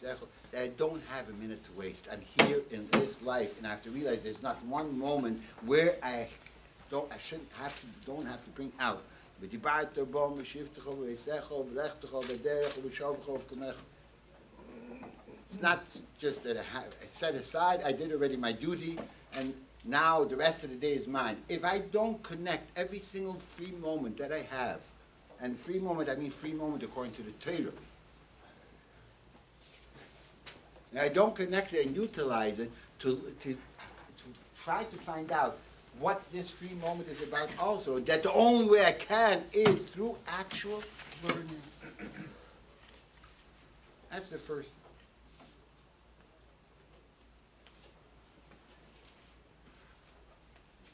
that I don't have a minute to waste. I'm here in this life, and I have to realize there's not one moment where I shouldn't have to, don't have to bring out. It's not just that I set aside, I did already my duty, and now the rest of the day is mine. If I don't connect every single free moment that I have, and free moment, I mean free moment according to the Torah, and I don't connect it and utilize it to try to find out what this free moment is about also, that the only way I can is through actual learning. That's the first thing.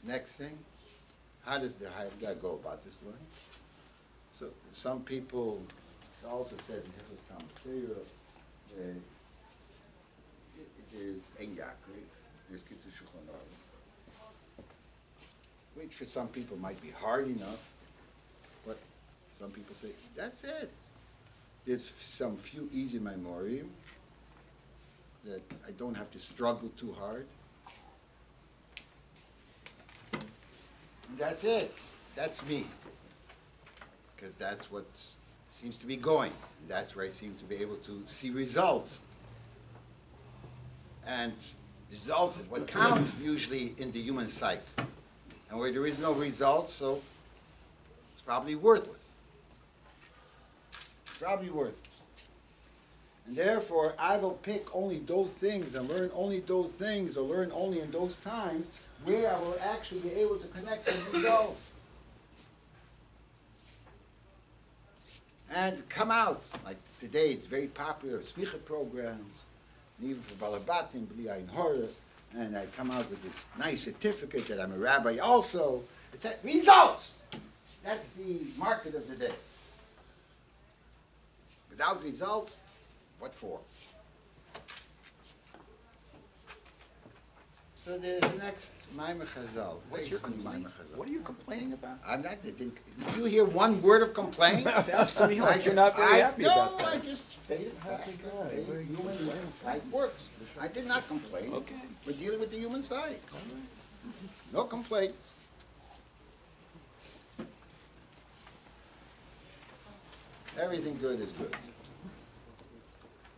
Next thing, how does I go about this learning? So some people, it also says in Hillel Talmud, there's Ein Yaakov, there's Kitzur Shulchan Aruch, which for some people might be hard enough, but some people say, that's it. There's some few easy memoriam that I don't have to struggle too hard. And that's it. That's me. Because that's what seems to be going. That's where I seem to be able to see results. And results is what counts usually in the human psyche. And where there is no results, so it's probably worthless. It's probably worthless. And therefore, I will pick only those things and learn only those things or learn only in those times where I will actually be able to connect those results. And come out. Like today, it's very popular, smicha programs, and even for Balabatim, B'li Ayin Hora, and I come out with this nice certificate that I'm a rabbi also. It's results! That's the market of the day. Without results, what for? So there's the next Maimer Chazal. What's your complaint? What are you complaining about? I'm not. Did you hear one word of complaint? Sounds to me like you're not very happy about that. No, I just stated fact. Human side works. I did not complain. Okay. We're dealing with the human side. No complaint. Everything good is good.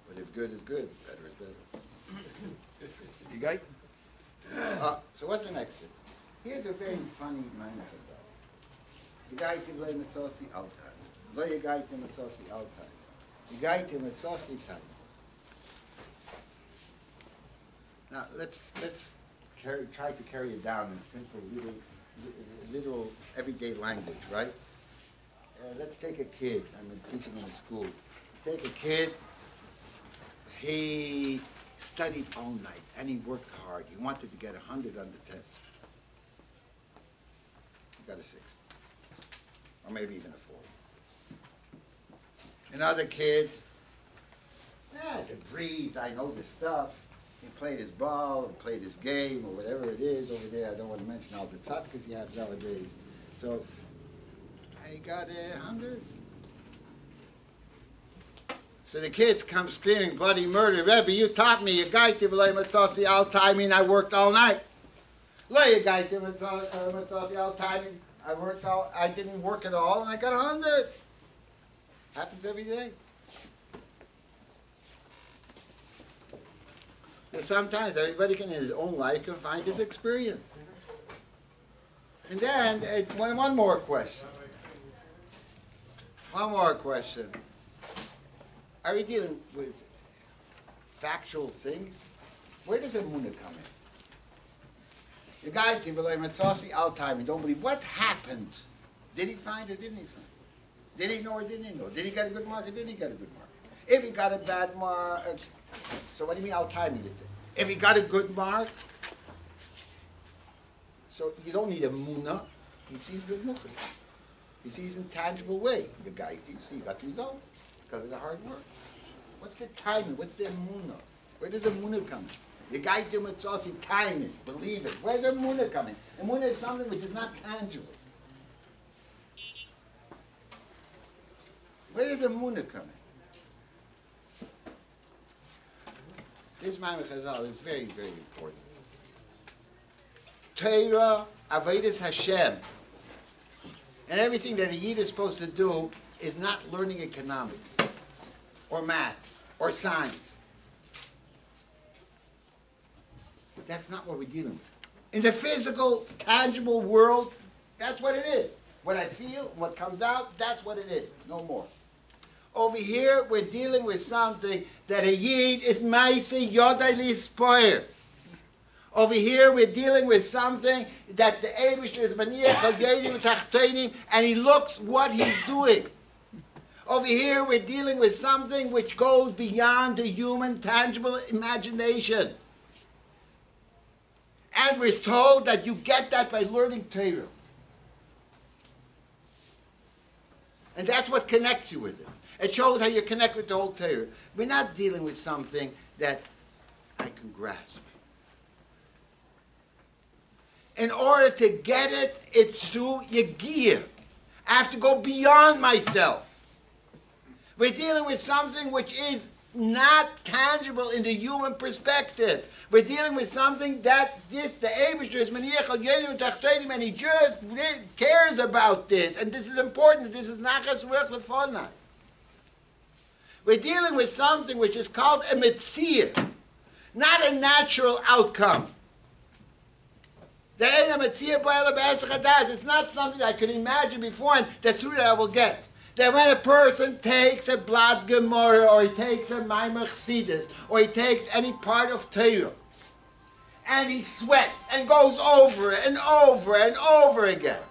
But if good is good, better is better. You got it? So what's the next thing? Here's a very funny Maimer Chazal. Yigaitim le mitzasi al time. Lo yigaitim mitzasi al time. Yigaitim mitzasi time. Now let's try to carry it down in simple, literal, everyday language, right? Let's take a kid. I'm teaching him in school. Take a kid. He studied all night and he worked hard. He wanted to get 100 on the test. He got a 60, or maybe even a 40. Another kid, the breeze, I know this stuff. He played his ball or played his game or whatever it is over there. I don't want to mention all the tzadkas you have nowadays. So I got 100. So the kids come screaming, bloody murder. Rebbe, you taught me, you guy matzasi al timing, I worked all night. Lo you guy matzasi al timing, I didn't work at all and I got 100. Happens every day. And sometimes everybody can in his own life can find his experience. And then one more question. One more question. Are we dealing with factual things? Where does Emunah come in? The guy Matzasi al time, don't believe. What happened? Did he find or didn't he find? Did he know or didn't he know? Did he get a good mark or didn't he get a good mark? If he got a bad mark, so what do you mean al timing it? If he got a good mark, so you don't need Emunah. He sees good mukhli. He sees in tangible way. The guy thinks he got results because of the hard work. What's the timing? What's the emunah? Where does the emunah come in? The guy do mitzvah, timing, believe it. Where's the emunah coming? Emunah is something which is not tangible. Where does emunah come in? This Ma'amar Chazal is very, very important. Torah, Avodas Hashem, and everything that a Yid is supposed to do is not learning economics, or math, or science. That's not what we're dealing with. In the physical, tangible world, that's what it is. What I feel, what comes out, that's what it is. No more. Over here, we're dealing with something that a Yid is Maisi Yodai Lispoir. Over here, we're dealing with something that the Eibishter is Maniach Chagedim Tachtenim, and he looks what he's doing. Over here, we're dealing with something which goes beyond the human, tangible imagination. And we're told that you get that by learning Torah. And that's what connects you with it. It shows how you connect with the whole Torah. We're not dealing with something that I can grasp. In order to get it, it's through Yagir. I have to go beyond myself. We're dealing with something which is not tangible in the human perspective. We're dealing with something that the Eibishter is Maniach Al Yedim Tachtenim, and he just cares about this. And this is important. This is Nachas Ruach Lefonai. We're dealing with something which is called a Metzir, not a natural outcome. It's not something I could imagine before, and that's who I will get. That when a person takes a blood Gemara, or he takes a Maimar Chassidus, or he takes any part of Torah, and he sweats and goes over and over and over again,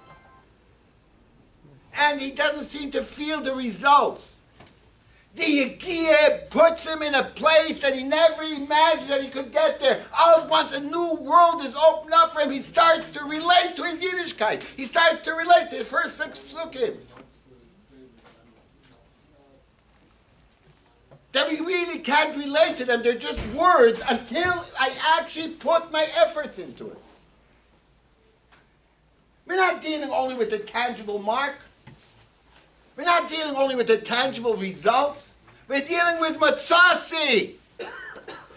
and he doesn't seem to feel the results. The Yagir puts him in a place that he never imagined that he could get there. All at once, a new world is opened up for him. He starts to relate to his Yiddishkeit. He starts to relate to his first 6 Pesukim. That we really can't relate to them. They're just words until I actually put my efforts into it. We're not dealing only with the tangible mark. We're not dealing only with the tangible results. We're dealing with matzasi.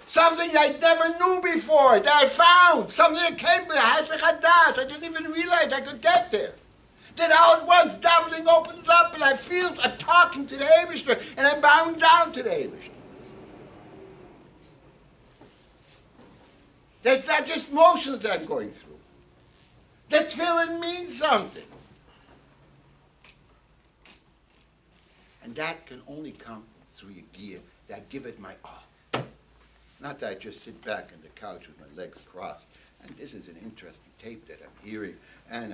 Something I never knew before, that I found. Something that came with Hacahana. I didn't even realize I could get there. Then all at once, davening opens up, and I feel I'm talking to the Eibishter, and I'm bowing down to the Eibishter. That's not just motions that I'm going through. The tefillin means something. And that can only come through Yagir, that I give it my all. Not that I just sit back on the couch with my legs crossed. And this is an interesting tape that I'm hearing. And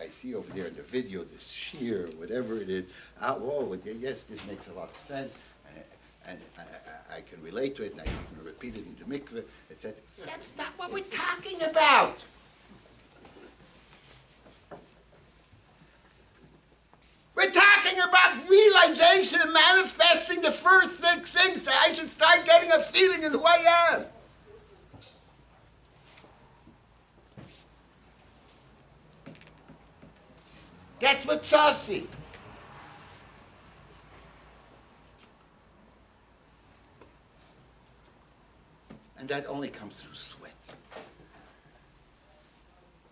I see over there in the video, this shear, whatever it is. Whoa, yes, this makes a lot of sense. And I can relate to it, and I even repeat it in the mikveh, etc. That's not what we're talking about. We're talking about realization and manifesting the first 6 things that I should start getting a feeling in who I am. That's what Sasi. And that only comes through sweat.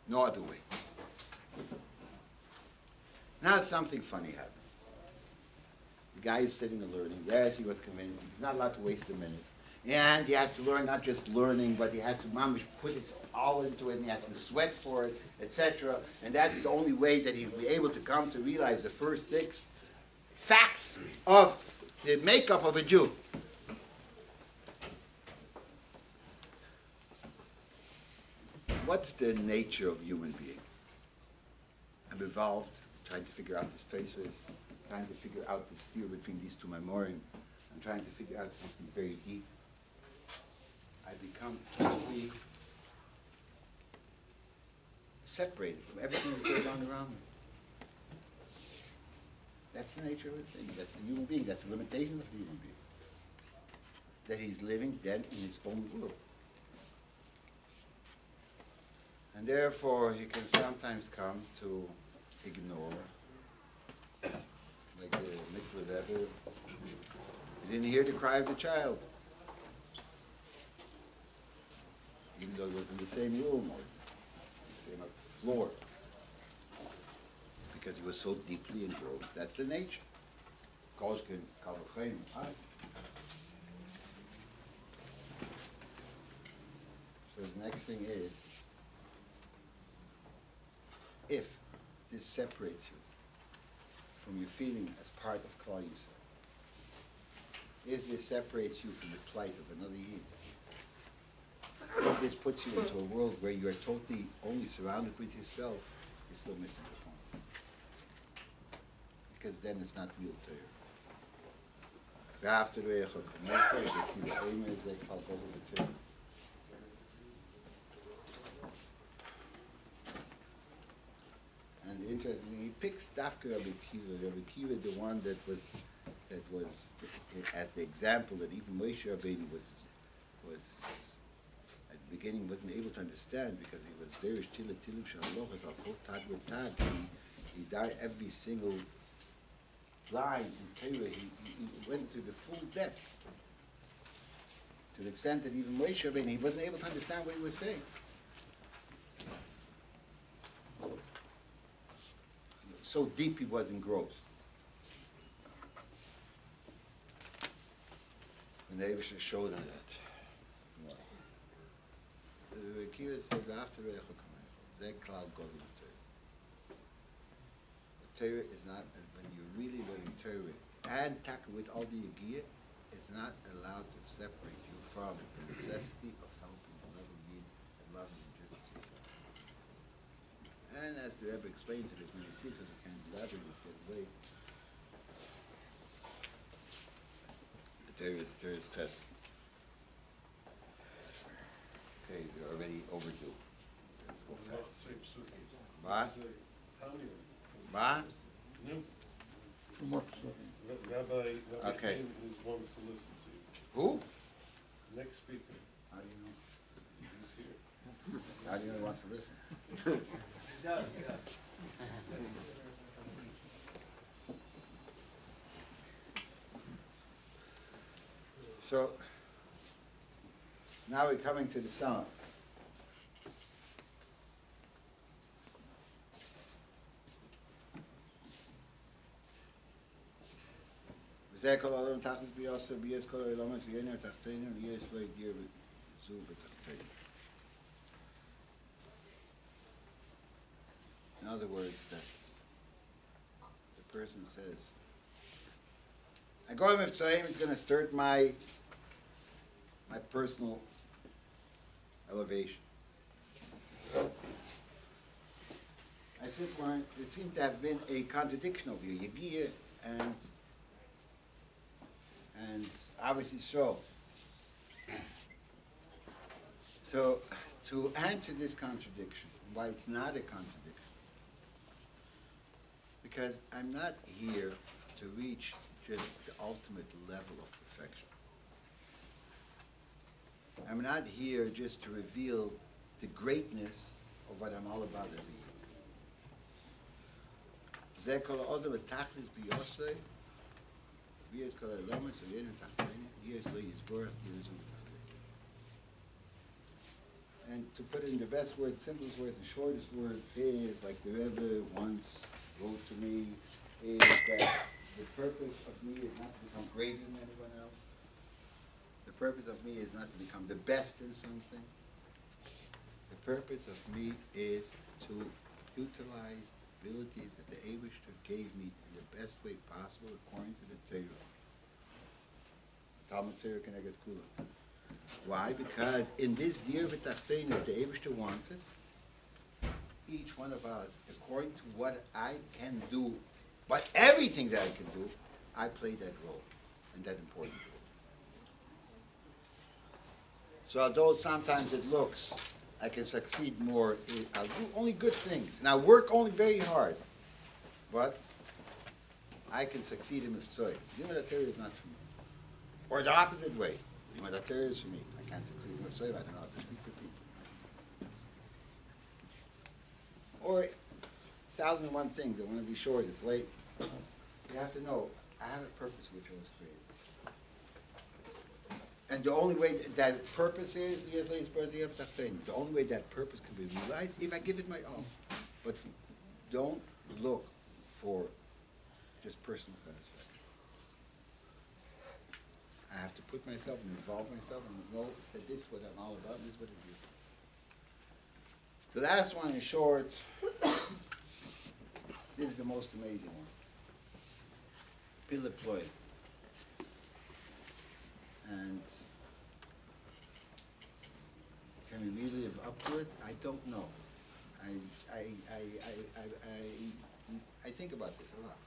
No other way. Now something funny happens. The guy is sitting and learning. Yes, he was convinced. He's not allowed to waste a minute. And he has to learn, not just learning, but he has to put his all into it, and he has to sweat for it, etc. And that's the only way that he'll be able to come to realize the first 6 facts of the makeup of a Jew. What's the nature of human being? I'm evolved, trying to figure out this traces, trying to figure out the steer between these 2 memorim. I'm trying to figure out something very deep. I become totally separated from everything that goes on around me. That's the nature of the thing. That's the human being. That's the limitation of the human being. That he's living then in his own world. And therefore, he can sometimes come to ignore, like the Lubavicher Rebbe. He didn't hear the cry of the child. was in the same room or the same floor. Because he was so deeply engrossed. That's the nature. Koshkin, Kavachim, So the next thing is, if this separates you from your feeling as part of CLY, if this separates you from the plight of another Yid, if this puts you into a world where you are totally only surrounded with yourself, you're still missing the point. Because then it's not real Torah. And interesting, he picks Dafka Rabbi Kiva, the one that was as the example that even Moshe Rabbeinu was at the beginning wasn't able to understand because he was there tilu shalochas al kol tag v'tag. He died every single line in Torah. He went to the full depth to the extent that even Moshe Rabbeinu he wasn't able to understand what he was saying. So deep he was engrossed. And they showed him that. The Kiva says, after the Torah is not, when you're really learning Torah and taka with all the Yagiyah, it's not allowed to separate you from the necessity of helping another Yid and loving just yourself. And as the Rebbe explains it as many seats as we can elaborate with that way, there is chesed. Okay, we're already overdue. Let's go fast. What? What? Rabbi Okay. wants to listen to you. Who? Next speaker. How do you know? He's here. How do you know he wants to listen? So, now we're coming to the song. וזה כל העולם תחת ביוסף, ויש כל העולמות ויהנה תחתינו, ויש לא ידיר זו בתחתינו. In other words, that the person says, I go with Zayin, it's going to start my personal elevation. I think it seemed to have been a contradiction of you, Yagiyah and obviously so. So to answer this contradiction, why it's not a contradiction, because I'm not here to reach just the ultimate level of perfection. I'm not here just to reveal the greatness of what I'm all about as a Yid. And to put it in the best word, simplest word, the shortest word is, like the Rebbe once wrote to me, is that the purpose of me is not to become greater than anyone else. The purpose of me is not to become the best in something. The purpose of me is to utilize abilities that the Eibishter gave me in the best way possible according to the Torah. Talmud Torah can I get cooler. Why? Because in this dear v'tachtein that the Eibishter wanted, each one of us, according to what I can do, but everything that I can do, I play that role, and that important role. So although sometimes it looks I can succeed more, I'll do only good things, and I'll work only very hard, but I can succeed in Mitzvah. Gimmel is not for me. Or the opposite way. Gimmel is for me. I can't succeed in Mitzvah, I don't know how to speak to people. Or 1,001 things. I want to be short, it's late. You have to know, I have a purpose which I was created. And the only way that purpose is, the only way that purpose can be realized, if I give it my all. But don't look for just personal satisfaction. I have to put myself and involve myself and know that this is what I'm all about, and this is what it is. The last one is short. This is the most amazing one. Piliploid. And can we really live up to it? I don't know. I think about this a lot.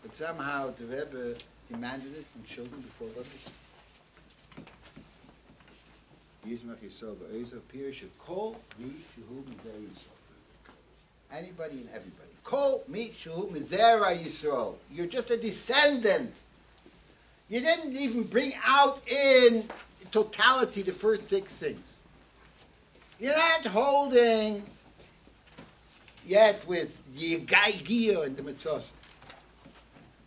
But somehow the Rebbe demanded it from children before Rabbi. Yismach Yisrael ba'ezah pirush kol mi shehu mizera Yisrael. Anybody and everybody. Kol mi shehu mizera Yisrael. You're just a descendant. You didn't even bring out in totality the first 6 things. You're not holding yet with the Gaigia and the Mitzvah.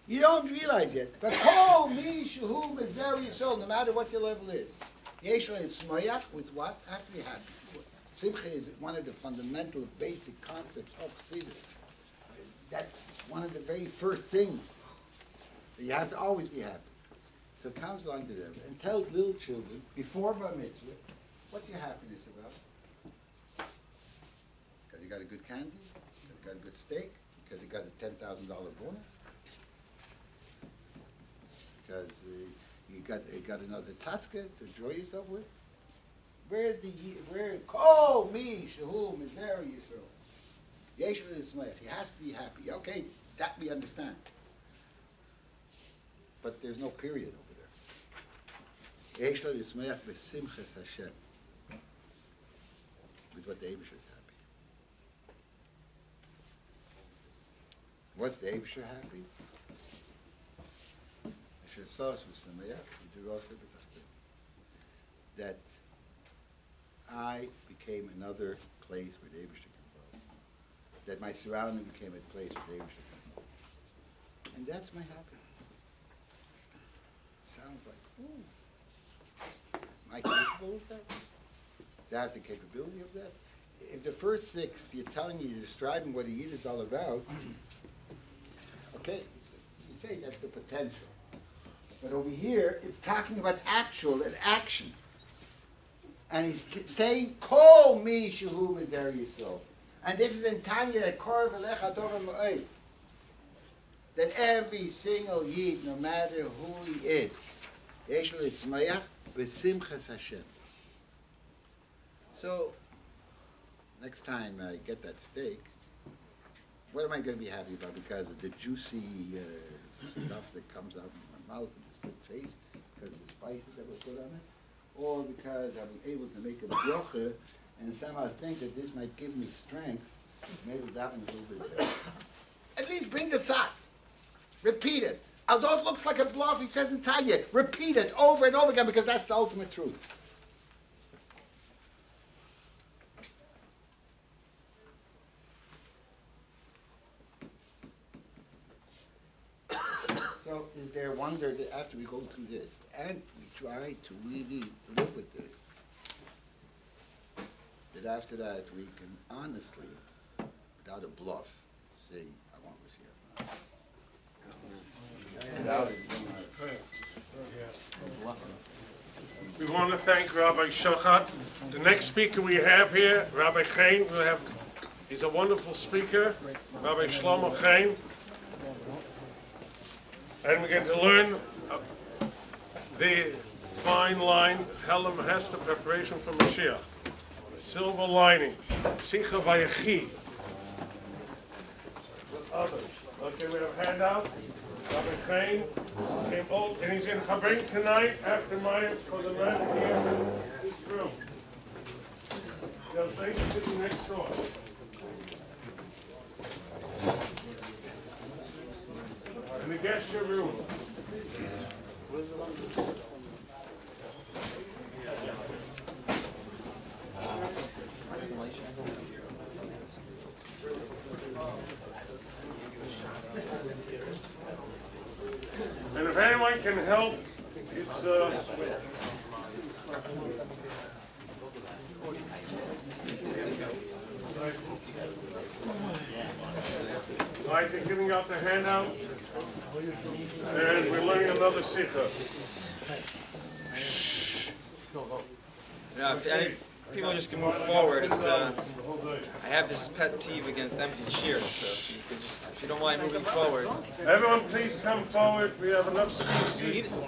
You don't realize yet. But kol mi shehu mizera Yisrael, no matter what your level is. Yeshua is smoyach with what? Have to be happy. Simcha is one of the fundamental basic concepts of Chassidus. That's one of the very first things. You have to always be happy. So it comes along to them and tells little children, before Bar Mitzvah, what's your happiness about? Because you got a good candy? Because you got a good steak? Because you got a $10,000 bonus? Because you got another tatzka to enjoy yourself with? Where Kol mi shehu mizera Yisrael. Yeshua is smoyach. He has to be happy. Okay, that we understand. But there's no period over there. Yeshua is smoyach v'simchas Hashem. With what the Eibusher is happy. What's the Eibusher happy? That I became another place where the Eibusher can dwell. That my surrounding became a place where the Eibusher can dwell. And that's my happiness. Sounds like, ooh. Am I capable of that? Do I have the capability of that? If the first 6, you're telling me, you're describing what a Yid is all about, okay, you say that's the potential. But over here, it's talking about actual and action. And he's saying, Kol mi shehu mizera Yisrael. And this is in Tanya, that Kor v'lecha Torah Moed. That every single Yid, no matter who he is, Yeshua is smoyach v'simchas Hashem. So, next time I get that steak, what am I going to be happy about? Because of the juicy stuff that comes out of my mouth and this good taste, because of the spices that were put on it, or because I'm able to make a bracha and somehow think that this might give me strength, maybe that one's a little bit better. At least bring the thought. Repeat it. Although it looks like a bluff, he says in Tanya, repeat it over and over again because that's the ultimate truth. So is there wonder that after we go through this and we try to really live with this, that after that we can honestly, without a bluff, sing I Want Mashiach. We want to thank Rabbi Shochet. The next speaker we have here, Rabbi Chaim, he's a wonderful speaker, Rabbi Shlomo Chaim. And we're going to learn the fine line, Helem Hester, preparation for Mashiach. The silver lining, Sicha Vayechi. With others. Okay, we have handouts. Rabbi Chaim came out, and he's going to bring tonight after mine for the night here in this room. They'll take you sitting next door. In the guest room. And if anyone can help, it's All right, they're giving out the handout, and we're learning another sikha. If any people just can move forward, it's, I have this pet peeve against empty chairs, so if you don't mind moving forward. Everyone, please come forward. We have enough space.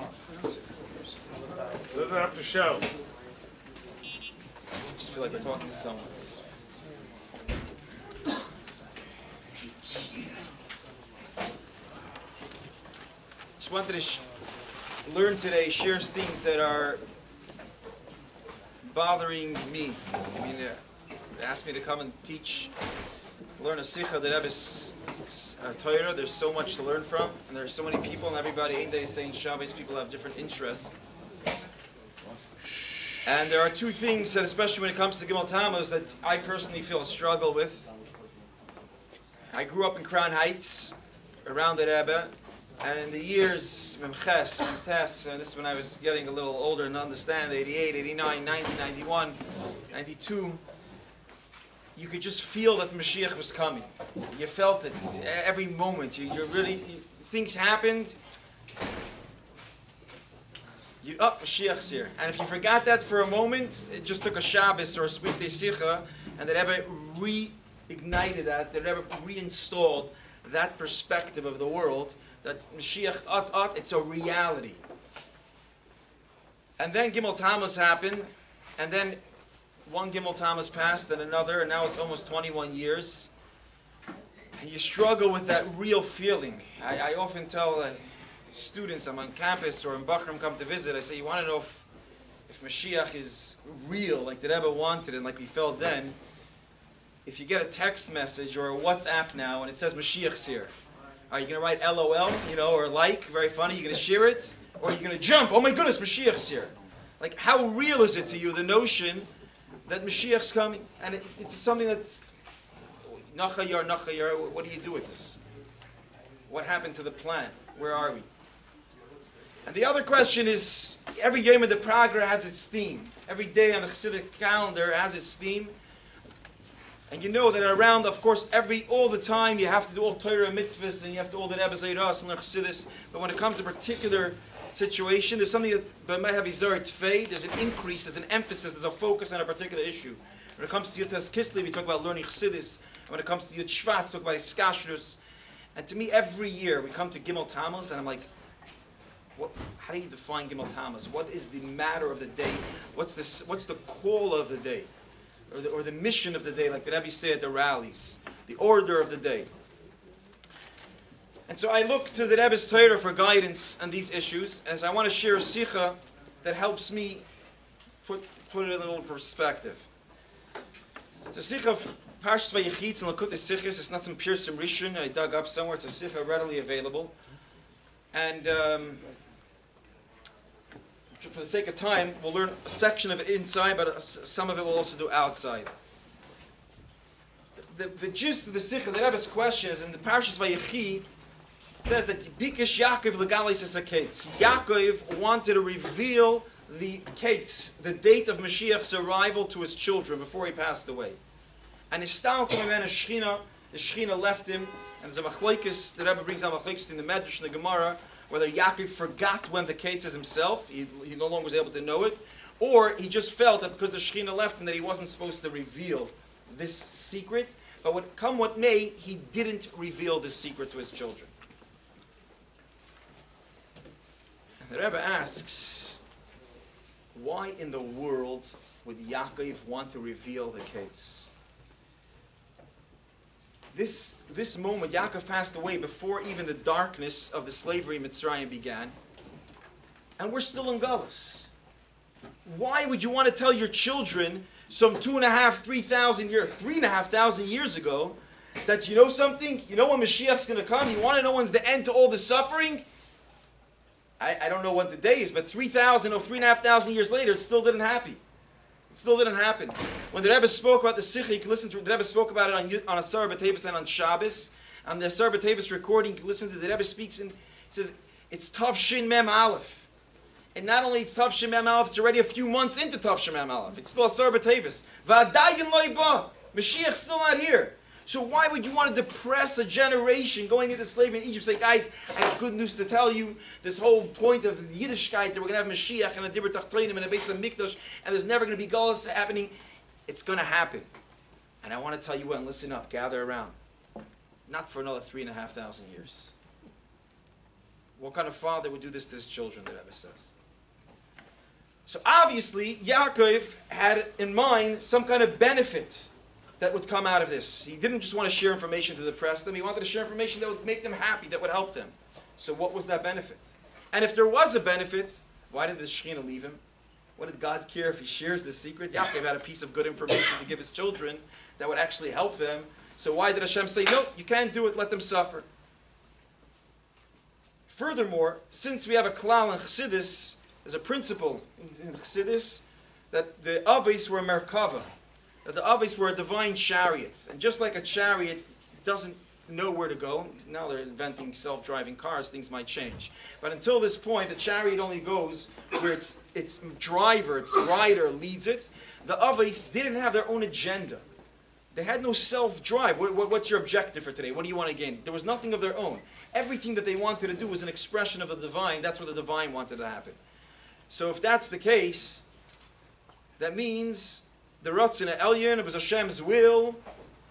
Doesn't have to shout. I just feel like we're talking to someone. Just wanted to learn today, share things that are bothering me. I mean, they asked me to come and teach, learn a sikha that Rebbe's Torah. There's so much to learn from, and there's so many people, and everybody ain't they saying Shabbos. People have different interests, and there are two things that, especially when it comes to Gimmel Tammuz, that I personally feel a struggle with. I grew up in Crown Heights, around the Rebbe. And in the years, Memches, Memtes, and this is when I was getting a little older and understand, 88, 89, 90, 91, 92, you could just feel that Mashiach was coming. You felt it every moment. Things happened. Mashiach's here. And if you forgot that for a moment, it just took a Shabbos or a Sweet Sikha, and the Rebbe reignited that, the Rebbe reinstalled that perspective of the world, that Mashiach, it's a reality. And then Gimmel Tammuz happened, and then one Gimmel Tammuz passed, and another, and now it's almost 21 years. And you struggle with that real feeling. I often tell students, I'm on campus or in Bachram come to visit, I say, you want to know if Mashiach is real, like the Rebbe wanted and like we felt then, if you get a text message or a WhatsApp now and it says Mashiach's here, are you going to write LOL, or like, very funny, you're going to share it? Or are you going to jump, oh my goodness, Mashiach's here? Like, how real is it to you, the notion that Mashiach's coming? And it's something that's, Nachayar, what do you do with this? What happened to the plan? Where are we? And the other question is, every Yom of the Prager has its theme. Every day on the Chassidic calendar has its theme. And you know that around, of course, all the time, you have to do all Torah mitzvahs, and you have to do all the Rebbe Zayras and the Chassidus. But when it comes to a particular situation, there's something that might have Izar Tfei, there's an increase, there's an emphasis, there's a focus on a particular issue. When it comes to Yutas Kislev, we talk about learning Chassidus. When it comes to Yud Shvat, we talk about Iskashrus. And to me, every year, we come to Gimmel Tammuz, and I'm like, how do you define Gimmel Tammuz? What is the matter of the day? What's the call of the day? Or the mission of the day, like the Rabbi say at the rallies, the order of the day. And so I look to the Rebbe's Torah for guidance on these issues, as I want to share a sikha that helps me put it in a little perspective. It's a sikha of Parshas Vayechitz and Lakutei Sichos. It's not some Pirsim Rishon I dug up somewhere. It's a sikha readily available. And for the sake of time, we'll learn a section of it inside, but some of it we'll also do outside. The gist of the sikha, the Rebbe's question is in the Parshas Vayechi. It says that Bikish Yaakov legalis es haketz. Yaakov wanted to reveal the kates, the date of Mashiach's arrival to his children before he passed away. And his style came in, the Shechina left him, and there's a machlokes, the Rebbe brings out machlokes in the Medrash and the Gemara, whether Yaakov forgot when the kates is himself, he no longer was able to know it, or he just felt that because the Shechina left him that he wasn't supposed to reveal this secret, but come what may, he didn't reveal this secret to his children. The Rebbe asks, why in the world would Yaakov want to reveal the kates? This moment, Yaakov passed away before even the darkness of the slavery in Mitzrayim began, and we're still in Galus. Why would you want to tell your children some 2,500, 3,000 years, 3,500 years ago, that you know something? You know when Mashiach's going to come? You want to know when's the end to all the suffering? I don't know what the day is, but 3,000 or 3,500 years later, it still didn't happen. It still didn't happen. When the Rebbe spoke about the Sikha, you can listen to the Rebbe spoke about it on Asar B'Tevis and on Shabbos. On the Asar B'Tevis recording, you can listen to the Rebbe speaks and he says, it's Tav Shin Mem Aleph. And not only it's Tav Shem Mem Aleph, it's already a few months into Tav Shem Mem Aleph. It's still Asar B'Tevis. V'adayin lo ba. Mashiach's still not here. So why would you want to depress a generation going into slavery in Egypt? Say, guys, I have good news to tell you. This whole point of Yiddishkeit, that we're going to have Mashiach and a Dibur Tachtonim and a Beis HaMikdash, and there's never going to be Galus happening. It's going to happen. And I want to tell you what, and listen up, gather around. Not for another 3,500 years. What kind of father would do this to his children, the Rebbe says? So obviously, Yaakov had in mind some kind of benefit that would come out of this. He didn't just want to share information to depress them. He wanted to share information that would make them happy, that would help them. So what was that benefit? And if there was a benefit, why did the Shekhinah leave him? What did God care if he shares the secret? Yaakov had a piece of good information to give his children that would actually help them. So why did Hashem say, no, you can't do it, let them suffer? Furthermore, since we have a klal in Chassidus, there's a principle in Chassidus that the Avos were Merkava, that the Avos were a divine chariot. And just like a chariot doesn't know where to go, now they're inventing self-driving cars, things might change. But until this point, the chariot only goes where its driver, its rider leads it. The Avos didn't have their own agenda. They had no self-drive. What's your objective for today? What do you want to gain? There was nothing of their own. Everything that they wanted to do was an expression of the divine. That's what the divine wanted to happen. So if that's the case, that means the Ratzin Elyon, it was Hashem's will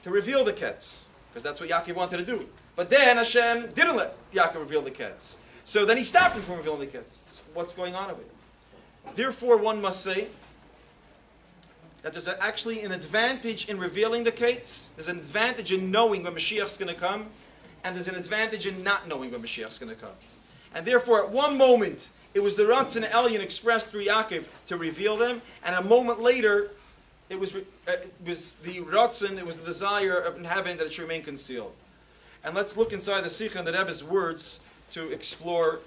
to reveal the Ketz. Because that's what Yaakov wanted to do. But then Hashem didn't let Yaakov reveal the Ketz. So then he stopped him from revealing the Ketz. So what's going on over here? Therefore, one must say that there's actually an advantage in revealing the Ketz. There's an advantage in knowing when Mashiach's going to come. And there's an advantage in not knowing when Mashiach's going to come. And therefore, at one moment, it was the Ratzin Elyon expressed through Yaakov to reveal them. And a moment later, it was the Ratzin, it was the desire in heaven that it should remain concealed. And let's look inside the Sikha and the Rebbe's words to explore.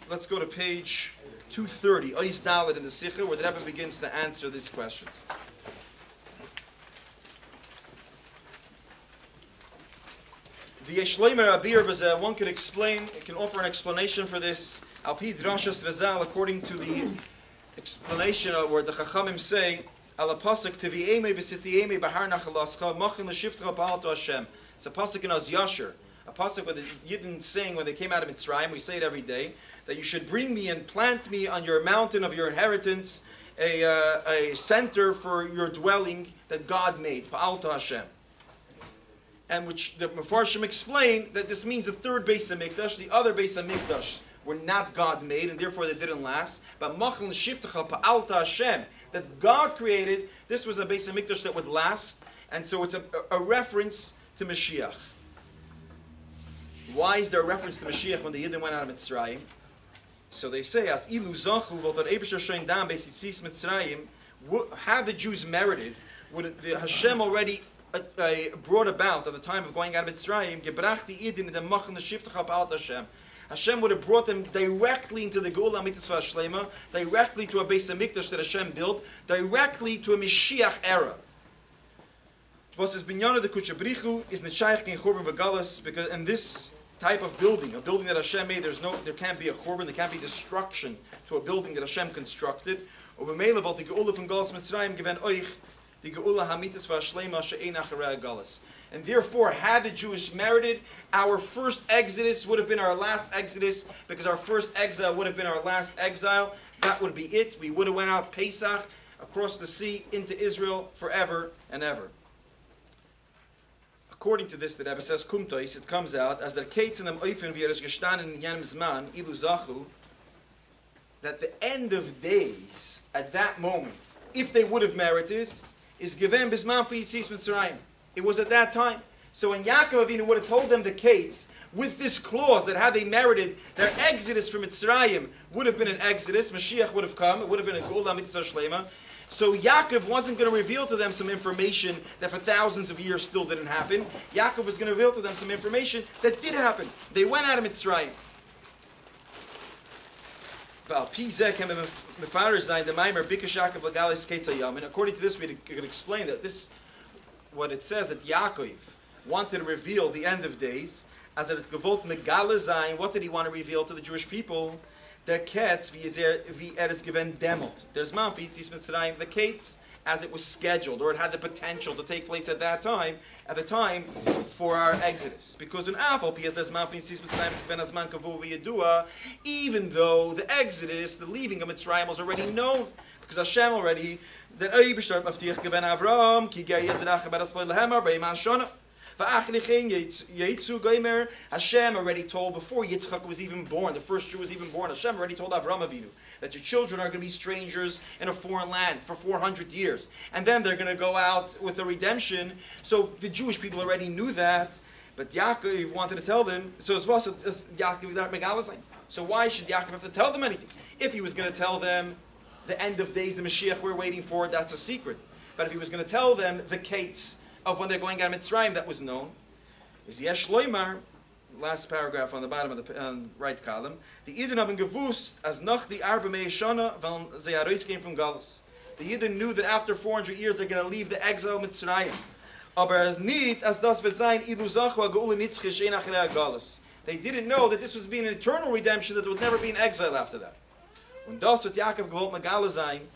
Let's go to page 230, Ois Dalet in the Sikha, where the Rebbe begins to answer these questions. One could explain, can offer an explanation for this. Al-Pi Drashas Razal, according to the explanation where the Chachamim say, Ala pasuk Tevi'eme v'siti'eme b'har nachalascha machin l'shiftcha ba'al to Hashem. It's a pasuk in Az Yasher, a pasuk where the Yidden sing when they came out of Mitzrayim. We say it every day that you should bring me and plant me on your mountain of your inheritance, a center for your dwelling that God made. Ba'al to Hashem. And which the Mefarshim explain that this means the third Beis HaMikdash, the other Beis HaMikdash were not God made and therefore they didn't last. But Machin Shiftecha Pa'alta Hashem, that God created, this was a Beis HaMikdash that would last, and so it's a reference to Mashiach. Why is there a reference to Mashiach when the Yidden went out of Mitzrayim? So they say, as ilu zachu v'otar Eibusher shoin dam beis yitzis Mitzrayim, had the Jews merited, would the Hashem already brought about at the time of going out of Mitzrayim, gebrachti idin the machin the shiftach about Hashem. Hashem would have brought them directly into the Geula Mitzvah Shlema, directly to a Beis HaMikdash that Hashem built, directly to a Mashiach era. Was is binyana the kuchabrichu is nechayich kin churban v'galus, because in this type of building, a building that Hashem made, there can't be a churban, there can't be destruction to a building that Hashem constructed. Or b'meila v'al the Geula from Galus Mitzrayim given oich the Geula HaMitzvah Shlema she'ein acharei Galus. And therefore, had the Jewish merited, our first exodus would have been our last exodus, because our first exile would have been our last exile. That would be it. We would have went out Pesach, across the sea, into Israel, forever and ever. According to this, the Rebbe says, Kumtois, it comes out, as der Keitz in dem Eufen, wie es gestanden in jenem Zman, ilu zachu, that the end of days, at that moment, if they would have merited, is given bisman for Yitzis Mitzrayim. It was at that time. So when Yaakov Avinu would have told them the Kates, with this clause that had they merited, their exodus from Mitzrayim would have been an exodus, Mashiach would have come, it would have been a Geula Mitzvah Shlema. So Yaakov wasn't going to reveal to them some information that for thousands of years still didn't happen. Yaakov was going to reveal to them some information that did happen. They went out of Mitzrayim. According to this, we could explain that this, what it says, that Yaakov wanted to reveal the end of days, as it gevot megala zayin. What did he want to reveal to the Jewish people? der Ketz, wie is given demelt. There's man for Yitzis Mitzrayim, the Ketz, as it was scheduled, or it had the potential to take place at the time for our exodus. Because in Afal, because there's man for Yitzis Mitzrayim, it's given as man kavu v'yadua, even though the exodus, the leaving of Mitzrayim, was already known. Because Hashem already, that Eibishter Maftiach given Avram, ki gei Yezrach bar Asloi Lehemar, b'Iman Shana. Hashem already told before Yitzchak was even born, the first Jew was even born, Hashem already told Avram Avinu that your children are going to be strangers in a foreign land for 400 years. And then they're going to go out with the redemption. So the Jewish people already knew that. But Yaakov wanted to tell them, so as well, so why should Yaakov have to tell them anything? If he was going to tell them the end of days, the Mashiach we're waiting for, that's a secret. But if he was going to tell them the Kates of when they're going out of Mitzrayim, that was known. Is Yesh Loimar, last paragraph on the bottom of the right column. The Yidden haben gewusst, as nach die Arba Meishana, weil sie herausgehen from Galus. The Yidden knew that after 400 years they're going to leave the exile of Mitzrayim. Aber as nicht, as das wird sein, ilu zachu ha-geule nitzche shein achrei Galus. They didn't know that this was being an eternal redemption, that there would never be an exile after that. When das wird Yaakov gewollt Megala sein,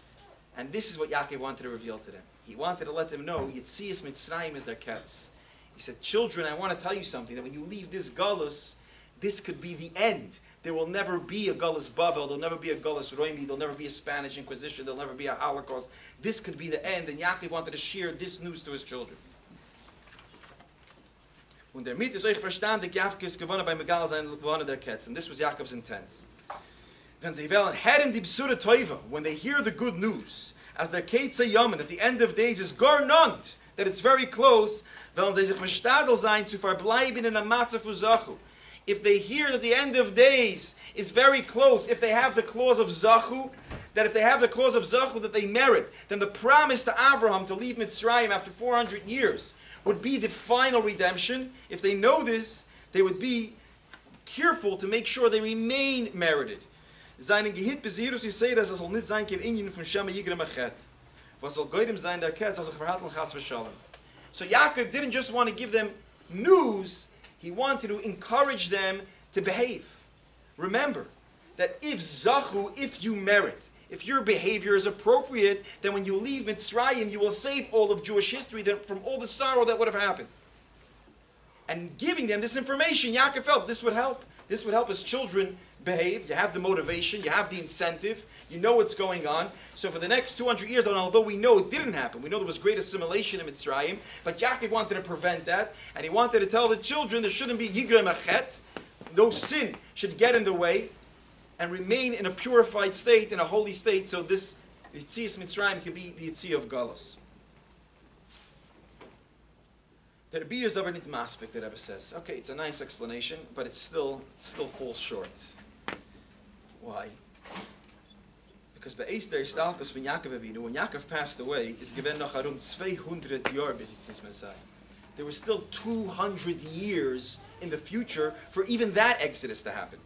and this is what Yaakov wanted to reveal to them. He wanted to let them know, Yitzias Mitzrayim is their ketz. He said, children, I want to tell you something, that when you leave this Galus, this could be the end. There will never be a Galus Bavel, there'll never be a Galus Roimi, there'll never be a Spanish Inquisition, there'll never be a Holocaust. This could be the end, and Yaakov wanted to share this news to his children. Und der Mit ist euch verstandig, Yaakov ist gewonnen bei Megala sein gewonnen der Ketz. And this was Yaakov's intent. Wenn sie wollen, herren die Besura Teuva, when they hear the good news, as their Ketze Yaman, at the end of days is gar nont, that it's very close, wollen sie sich mishtadel sein zu verbleiben in a matzah fuzachu. If they hear that the end of days is very close, if they have the clause of zachu, that they merit, then the promise to Abraham to leave Mitzrayim after 400 years would be the final redemption. If they know this, they would be careful to make sure they remain merited. Seinen Gehit besirus say das soll nicht sein kein Indien von Shema Yigrem Achet. Was soll goidem sein der Ketz als verhalten Chas v'Shalom. So Yaakov didn't just want to give them news, he wanted to encourage them to behave. Remember that if zachu, if you merit, if your behavior is appropriate, then when you leave Mitzrayim, you will save all of Jewish history from all the sorrow that would have happened. And giving them this information, Yaakov felt this would help. This would help his children behave. You have the motivation, you have the incentive, you know what's going on. So for the next 200 years, and although we know it didn't happen, we know there was great assimilation in Mitzrayim, but Yaakov wanted to prevent that, and he wanted to tell the children there shouldn't be Yigrem Achet, no sin should get in the way, and remain in a purified state, in a holy state, so this Yitzias Mitzrayim can be the Yitzia of Galus. The Rabbi is over nit maspik, the Rebbe says. Okay, it's a nice explanation, but it still falls short. Why? Because be'ez der Stalkus von Yaakov Avinu, when Yaakov passed away, is given noch arum 200 Jahre bis Yitzias Mitzrayim. There was still 200 years in the future for even that exodus to happen.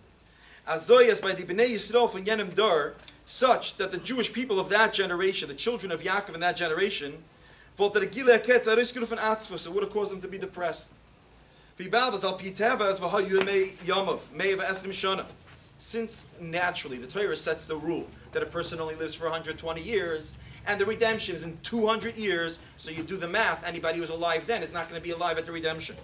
Azoyas by the Bnei Yisrael from Yenim Dar, such that the Jewish people of that generation, the children of Yaakov in that generation, so it would have caused them to be depressed. Since naturally the Torah sets the rule that a person only lives for 120 years, and the redemption is in 200 years, so you do the math, anybody who was alive then is not going to be alive at the redemption.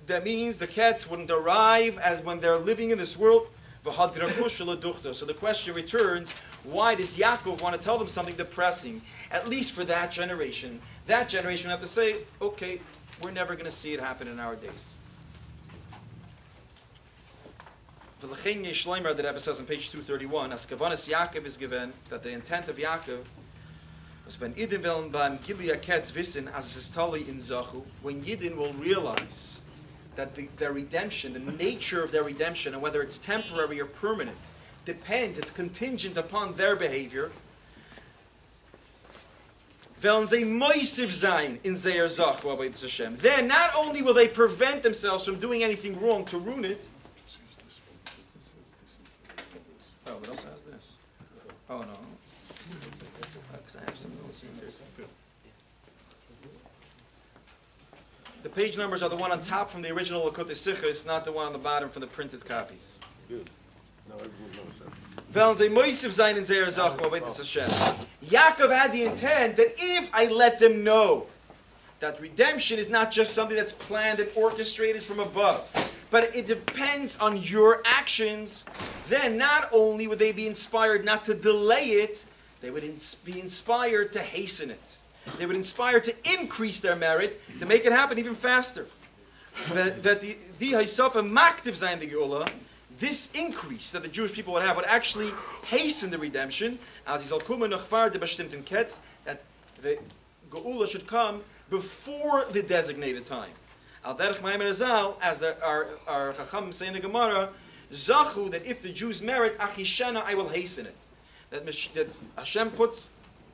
That means the Ketz wouldn't arrive as when they're living in this world. So the question returns, why does Yaakov want to tell them something depressing? At least for that generation. That generation have to say, okay, we're never going to see it happen in our days. The Rebbe says on page 231, as Kavanas Yaakov is given, that the intent of Yaakov was when Yidden will beim Gilia Ketz wissen, as es ist tali in Zachu, when Yidden will realize that their redemption, the nature of their redemption, and whether it's temporary or permanent, depends, it's contingent upon their behavior. Then not only will they prevent themselves from doing anything wrong to ruin it. Oh, what else has this? Oh, no. Because I have some notes in here. The page numbers are the one on top from the original Lakota Sichos, not the one on the bottom from the printed copies. Good. Now everyone knows that. Yaakov had the intent that if I let them know that redemption is not just something that's planned and orchestrated from above, but it depends on your actions, then not only would they be inspired not to delay it, they would be inspired to hasten it. They would inspire to increase their merit, to make it happen even faster. This increase that the Jewish people would have would actually hasten the redemption, that the Geula should come before the designated time. Al derech Maimer Azal, as our Chacham say in the Gemara, Zachu, that if the Jews merit, Achishana, I will hasten it. That Hashem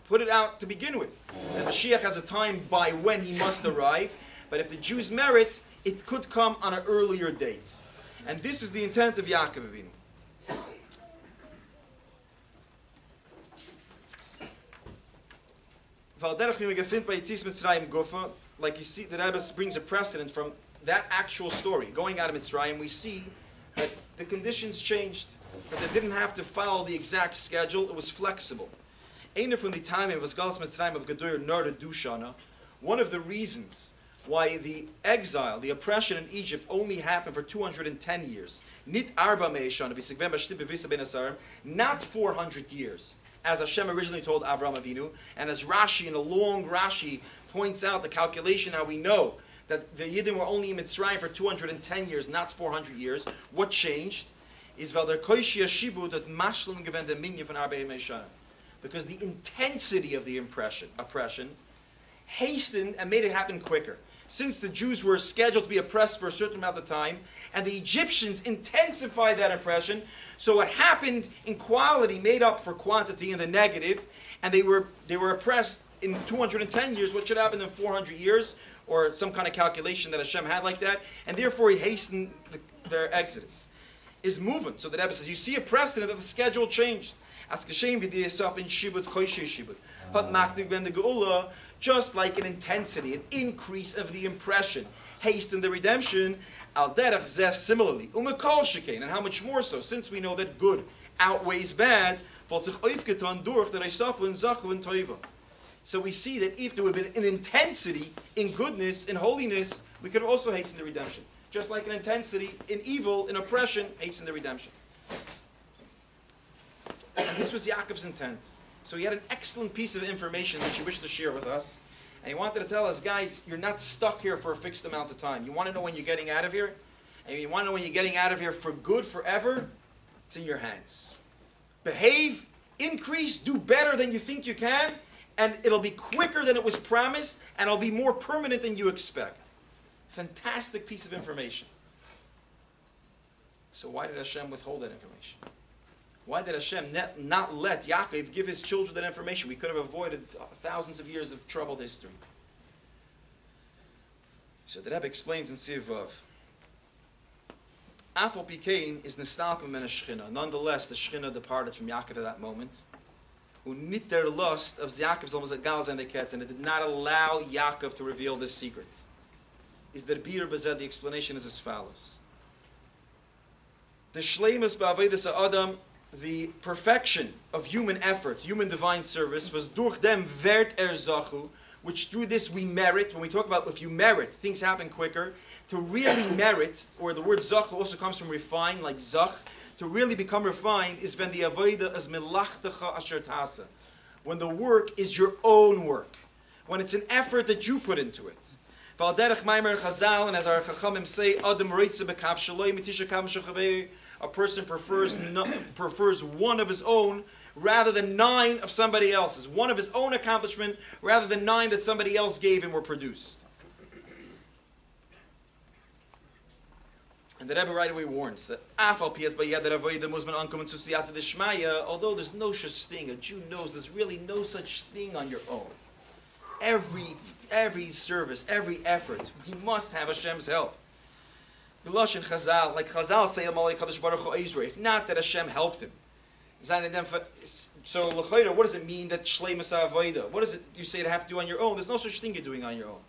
put it out to begin with. That Mashiach has a time by when he must arrive, but if the Jews merit, it could come on an earlier date. And this is the intent of Yaakov Avinu. Like you see, the Rebbe brings a precedent from that actual story. Going out of Mitzrayim, we see that the conditions changed, that they didn't have to follow the exact schedule, it was flexible. One of the reasons why the exile, the oppression in Egypt only happened for 210 years, not 400 years, as Hashem originally told Avraham Avinu, and as Rashi, in a long Rashi, points out the calculation how we know that the Yidden were only in Mitzrayim for 210 years, not 400 years. What changed is because the intensity of the oppression hastened and made it happen quicker. Since the Jews were scheduled to be oppressed for a certain amount of time, and the Egyptians intensified that oppression, so what happened in quality made up for quantity in the negative, and they were oppressed in 210 years, what should happen in 400 years, or some kind of calculation that Hashem had like that, and therefore he hastened their exodus. Is moving. So the Rebbe says, you see a precedent that the schedule changed. Just like an intensity, an increase of the impression, hasten the redemption, similarly. And how much more so, since we know that good outweighs bad, so we see that if there would have been an intensity in goodness, in holiness, we could also hasten the redemption. Just like an intensity in evil, in oppression, hasten the redemption. And this was Yaakov's intent. So he had an excellent piece of information which he wished to share with us. And he wanted to tell us, guys, you're not stuck here for a fixed amount of time. You want to know when you're getting out of here? And you want to know when you're getting out of here for good, forever? It's in your hands. Behave, increase, do better than you think you can, and it'll be quicker than it was promised, and it'll be more permanent than you expect. Fantastic piece of information. So why did Hashem withhold that information? Why did Hashem not let Yaakov give his children that information? We could have avoided thousands of years of troubled history. So the Rebbe explains in Sivav. Afal Pikein is Nistalkum men Shechina. Nonetheless, the Shechina departed from Yaakov at that moment. Who knit their lust of Yaakov's almost Galz and the Ketz, and it did not allow Yaakov to reveal this secret. Is the Bir Bazed, the explanation is as follows. The Shleimus Ba'avedas Adam, the perfection of human effort, human divine service, was durch dem Wert Zachu, which through this we merit. When we talk about if you merit, things happen quicker. To really merit, or the word Zachu also comes from refine, like Zach, to really become refined is when the Avodah is melachtecha asher tasa. When the work is your own work. When it's an effort that you put into it. And as our Chachamim say, Adam roitze b'kav shaloi mitisha kav shechavei. A person prefers one of his own rather than 9 of somebody else's. One of his own accomplishment rather than 9 that somebody else gave him or produced. And the Rebbe right away warns that although there's no such thing, a Jew knows there's really no such thing on your own. Every service, every effort, he must have Hashem's help. Like Chazal say, if not that Hashem helped him. So, what does it mean that Shleimus Avodah? What does it you say to have to do on your own? There's no such thing you're doing on your own.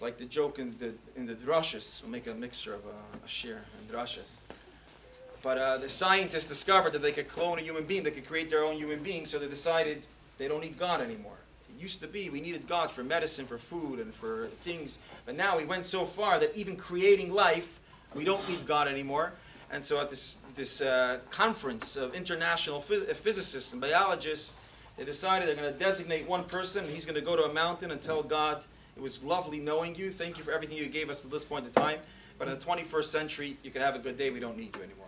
It's like the joke in the drushes. We'll make a mixture of a shir and drushes. But the scientists discovered that they could clone a human being. They could create their own human being, so they decided they don't need God anymore. It used to be we needed God for medicine, for food, and for things. But now we went so far that even creating life, we don't need God anymore. And so at this conference of international physicists and biologists, they decided they're going to designate one person, and he's going to go to a mountain and tell God, it was lovely knowing you. Thank you for everything you gave us at this point in time. But in the 21st century, you can have a good day. We don't need you anymore.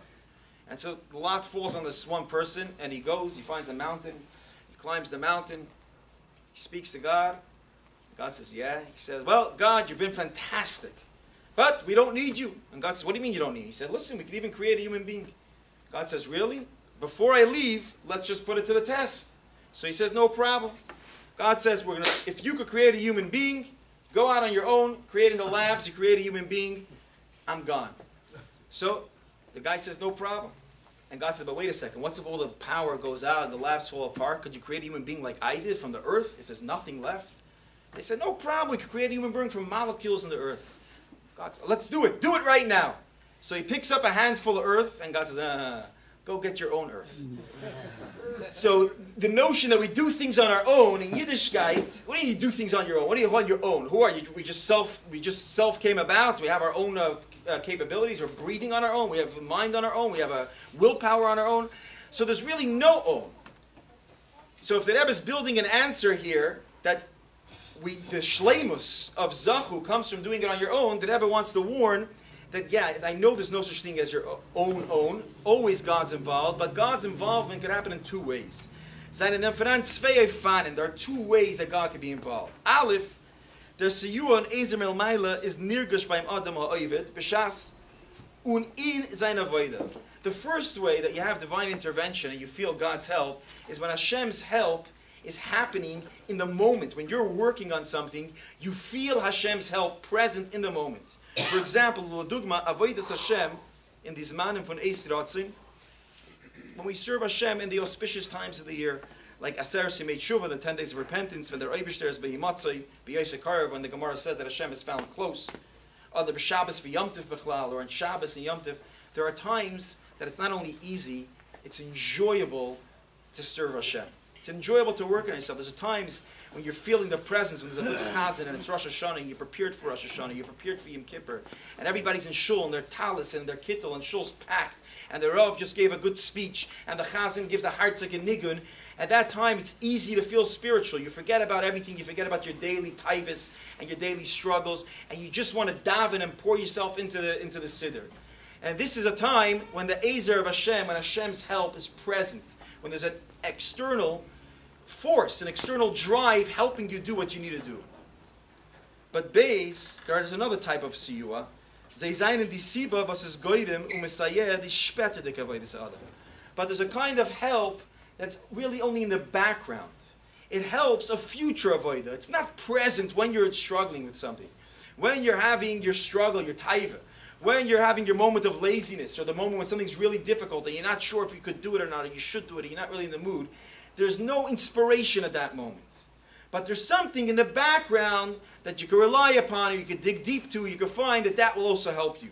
And so the lot falls on this one person, and he goes, he finds a mountain, he climbs the mountain, he speaks to God. God says, yeah. He says, well, God, you've been fantastic, but we don't need you. And God says, what do you mean you don't need me? He said, listen, we can even create a human being. God says, really? Before I leave, let's just put it to the test. So he says, no problem. God says, if you could create a human being, go out on your own, create in the labs, you create a human being, I'm gone. So the guy says, no problem. And God says, but wait a second, what's if all the power goes out and the labs fall apart? Could you create a human being like I did from the earth if there's nothing left? They said, no problem, we could create a human being from molecules in the earth. God said, let's do it right now. So he picks up a handful of earth, and God says, go get your own earth. So the notion that we do things on our own in Yiddishkeit, what do you do things on your own? What do you on your own? Who are you? We just self came about. We have our own capabilities. We're breathing on our own. We have a mind on our own. We have a willpower on our own. So there's really no own. So if the Rebbe is building an answer here that the shleimus of zachu comes from doing it on your own, the Rebbe wants to warn that, yeah, I know there's no such thing as your own. Always God's involved, but God's involvement can happen in two ways. There are two ways that God can be involved. Aleph, der Siyua and Ezer Melmaila is nirgush beim Adam ha'oived, b'shas un in seine avodah. The first way that you have divine intervention and you feel God's help is when Hashem's help is happening in the moment. When you're working on something, you feel Hashem's help present in the moment. For example, l'dugma avodas Hashem in the zmanim von Eis Ratzin, when we serve Hashem in the auspicious times of the year, like Aser Simei Tshuva, the 10 days of repentance, when the Eibishter is Behimatzai, B'Yosekarev, when the Gemara says that Hashem is found close, or the B'Shabbos v'Yomtiv B'chlal, or on Shabbos and Yomtiv, there are times that it's not only easy, it's enjoyable to serve Hashem. It's enjoyable to work on yourself. There's times when you're feeling the presence, when there's a bit of chazan and it's Rosh Hashanah, and you're prepared for Rosh Hashanah, you're prepared for Yom Kippur, and everybody's in shul, and their talis and their kittel, and shul's packed, and the Rav just gave a good speech, and the chazan gives a hartzik and nigun. At that time, it's easy to feel spiritual. You forget about everything. You forget about your daily taivas and your daily struggles, and you just want to daven and pour yourself into the siddur. And this is a time when the Ezer of Hashem, when Hashem's help is present, when there's an external force, an external drive helping you do what you need to do. But Beis, there is another type of siyua. But there's a kind of help that's really only in the background. It helps a future avodah. It's not present when you're struggling with something. When you're having your struggle, your taiva, when you're having your moment of laziness, or the moment when something's really difficult and you're not sure if you could do it or not, or you should do it, or you're not really in the mood, there's no inspiration at that moment. But there's something in the background that you can rely upon, or you can dig deep to, you can find that will also help you.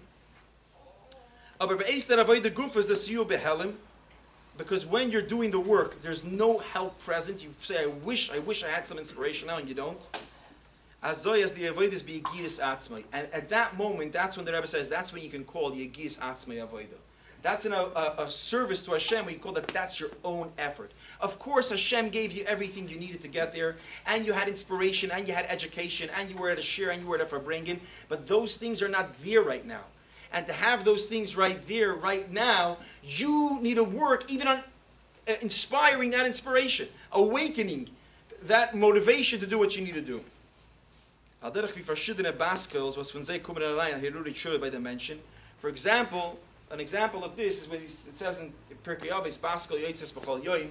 Because when you're doing the work, there's no help present. You say, I wish I had some inspiration now, and you don't. And at that moment, that's when the Rebbe says, that's when you can call Yegis Atzmei Avodah. That's a service to Hashem where you call that's your own effort. Of course, Hashem gave you everything you needed to get there, and you had inspiration, and you had education, and you were at a shir, and you were at a farbringen, but those things are not there right now. And to have those things right there, right now, you need to work even on inspiring that inspiration, awakening that motivation to do what you need to do. For example, an example of this is when it says in Pirkei Avos, Baskel Yotzes B'chol Yoim,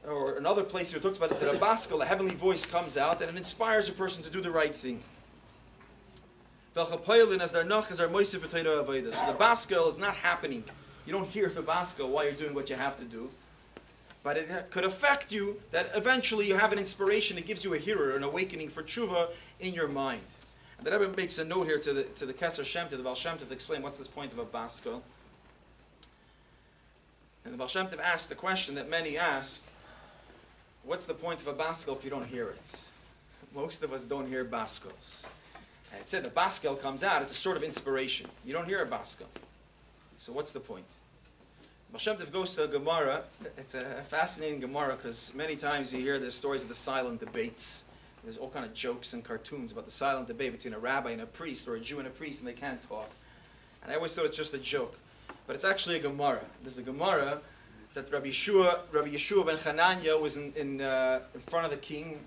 or another place where it talks about that a Baskel, a heavenly voice comes out, and it inspires a person to do the right thing. So the Baskel is not happening. You don't hear the Baskel while you're doing what you have to do. But it could affect you that eventually you have an inspiration that gives you a hearer, an awakening for tshuva in your mind. The Rebbe makes a note here to the Keser Shem, to the Baal Shem Tov, to explain what's this point of a baskel. And the Baal Shem Tov asks the question that many ask, what's the point of a baskel if you don't hear it? Most of us don't hear baskels. And it said the baskel comes out, it's a sort of inspiration. You don't hear a baskel. So what's the point? Baal Shem Tov goes to a Gemara. It's a fascinating Gemara because many times you hear the stories of the silent debates. There's all kind of jokes and cartoons about the silent debate between a rabbi and a priest, or a Jew and a priest, and they can't talk. And I always thought it's just a joke. But it's actually a Gemara. There's a Gemara that Rabbi Yeshua ben Hananya was in front of the king,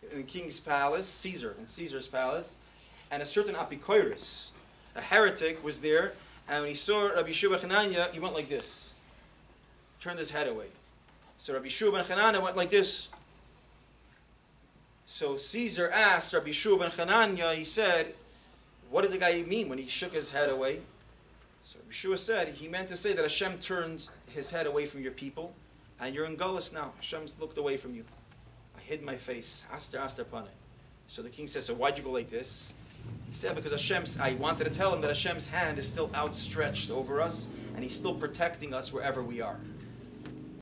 in the king's palace, in Caesar's palace, and a certain Apikoris, a heretic, was there, and when he saw Rabbi Yeshua ben Hananya, he went like this, turned his head away. So Rabbi Yeshua ben Hananya went like this. So Caesar asked Rabbi Yeshua ben Hananya, he said, what did the guy mean when he shook his head away? So Rabbi Yeshua said, he meant to say that Hashem turned his head away from your people, and you're in Gullus now. Hashem's looked away from you. I hid my face. Aster Paneh. So the king says, so why'd you go like this? He said, because I wanted to tell him that Hashem's hand is still outstretched over us, and he's still protecting us wherever we are.